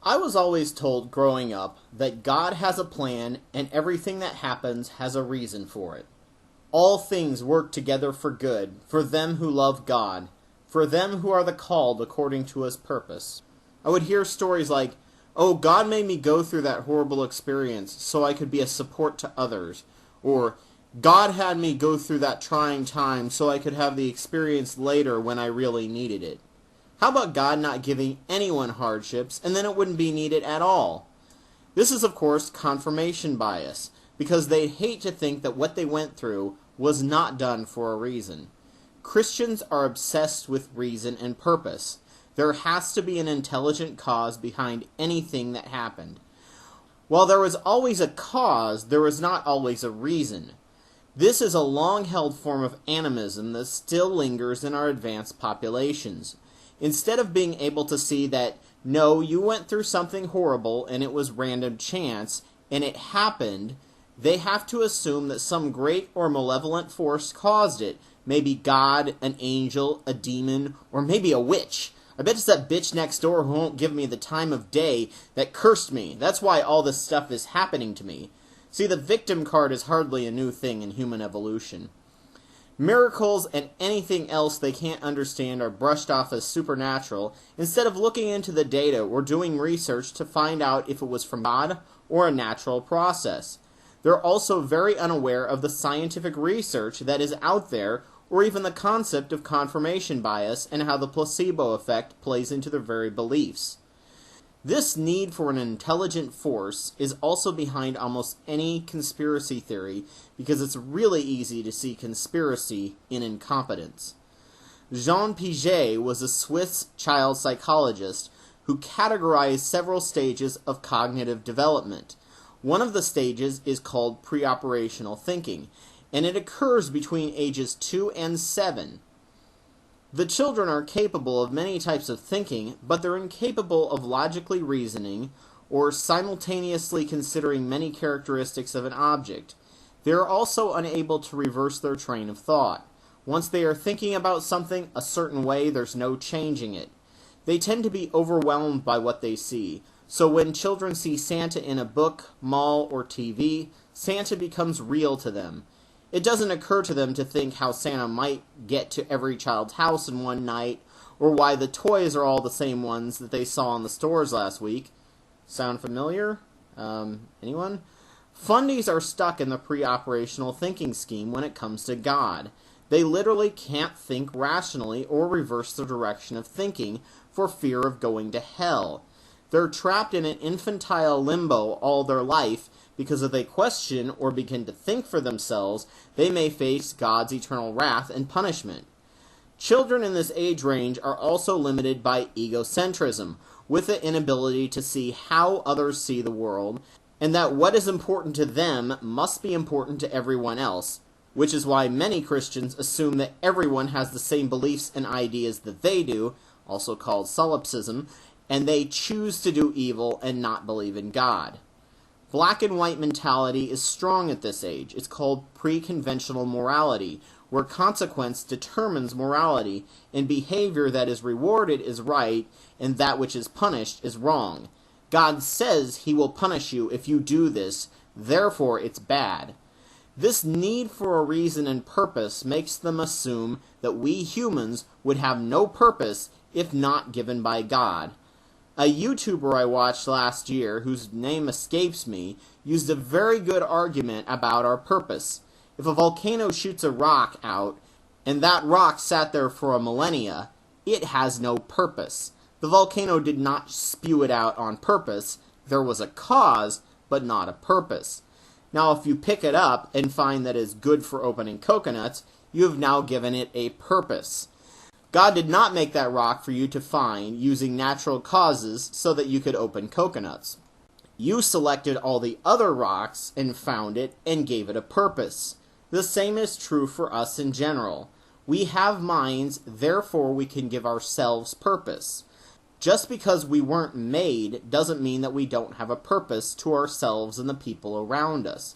I was always told growing up that God has a plan and everything that happens has a reason for it. All things work together for good, for them who love God, for them who are the called according to his purpose. I would hear stories like, "Oh, God made me go through that horrible experience so I could be a support to others," or "God had me go through that trying time so I could have the experience later when I really needed it." How about God not giving anyone hardships, and then it wouldn't be needed at all? This is, of course, confirmation bias, because they hate to think that what they went through was not done for a reason. Christians are obsessed with reason and purpose. There has to be an intelligent cause behind anything that happened. While there was always a cause, there was not always a reason. This is a long-held form of animism that still lingers in our advanced populations. Instead of being able to see that, no, you went through something horrible and it was random chance, and it happened, they have to assume that some great or malevolent force caused it. Maybe God, an angel, a demon, or maybe a witch. I bet it's that bitch next door who won't give me the time of day that cursed me. That's why all this stuff is happening to me. See, the victim card is hardly a new thing in human evolution. Miracles and anything else they can't understand are brushed off as supernatural instead of looking into the data or doing research to find out if it was from God or a natural process. They're also very unaware of the scientific research that is out there, or even the concept of confirmation bias and how the placebo effect plays into their very beliefs. This need for an intelligent force is also behind almost any conspiracy theory, because it's really easy to see conspiracy in incompetence. Jean Piaget was a Swiss child psychologist who categorized several stages of cognitive development. One of the stages is called pre-operational thinking, and it occurs between ages 2 and 7. The children are capable of many types of thinking, but they're incapable of logically reasoning or simultaneously considering many characteristics of an object. They are also unable to reverse their train of thought. Once they are thinking about something a certain way, there's no changing it. They tend to be overwhelmed by what they see. So when children see Santa in a book, mall, or TV, Santa becomes real to them. It doesn't occur to them to think how Santa might get to every child's house in one night, or why the toys are all the same ones that they saw in the stores last week. Sound familiar? Anyone? Fundies are stuck in the pre-operational thinking scheme when it comes to God. They literally can't think rationally or reverse the direction of thinking for fear of going to hell. They're trapped in an infantile limbo all their life because if they question or begin to think for themselves, they may face God's eternal wrath and punishment. Children in this age range are also limited by egocentrism, with the inability to see how others see the world, and that what is important to them must be important to everyone else, which is why many Christians assume that everyone has the same beliefs and ideas that they do, also called solipsism, and they choose to do evil and not believe in God. Black and white mentality is strong at this age. It's called pre-conventional morality, where consequence determines morality, and behavior that is rewarded is right, and that which is punished is wrong. God says he will punish you if you do this, therefore it's bad. This need for a reason and purpose makes them assume that we humans would have no purpose if not given by God. A YouTuber I watched last year, whose name escapes me, used a very good argument about our purpose. If a volcano shoots a rock out, and that rock sat there for a millennia, it has no purpose. The volcano did not spew it out on purpose. There was a cause, but not a purpose. Now, if you pick it up and find that it's good for opening coconuts, you have now given it a purpose. God did not make that rock for you to find using natural causes so that you could open coconuts. You selected all the other rocks and found it and gave it a purpose. The same is true for us in general. We have minds, therefore we can give ourselves purpose. Just because we weren't made doesn't mean that we don't have a purpose to ourselves and the people around us.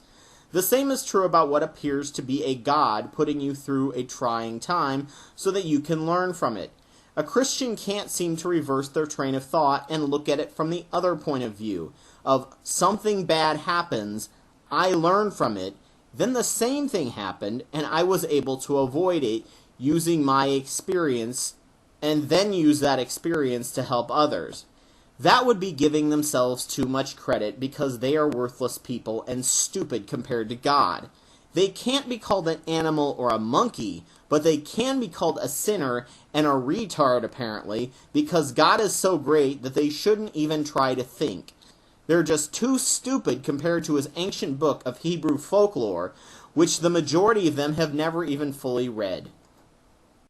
The same is true about what appears to be a God putting you through a trying time so that you can learn from it. A Christian can't seem to reverse their train of thought and look at it from the other point of view, of something bad happens, I learn from it, then the same thing happened, and I was able to avoid it using my experience, and then use that experience to help others. That would be giving themselves too much credit because they are worthless people and stupid compared to God. They can't be called an animal or a monkey, but they can be called a sinner and a retard, apparently, because God is so great that they shouldn't even try to think. They're just too stupid compared to his ancient book of Hebrew folklore, which the majority of them have never even fully read.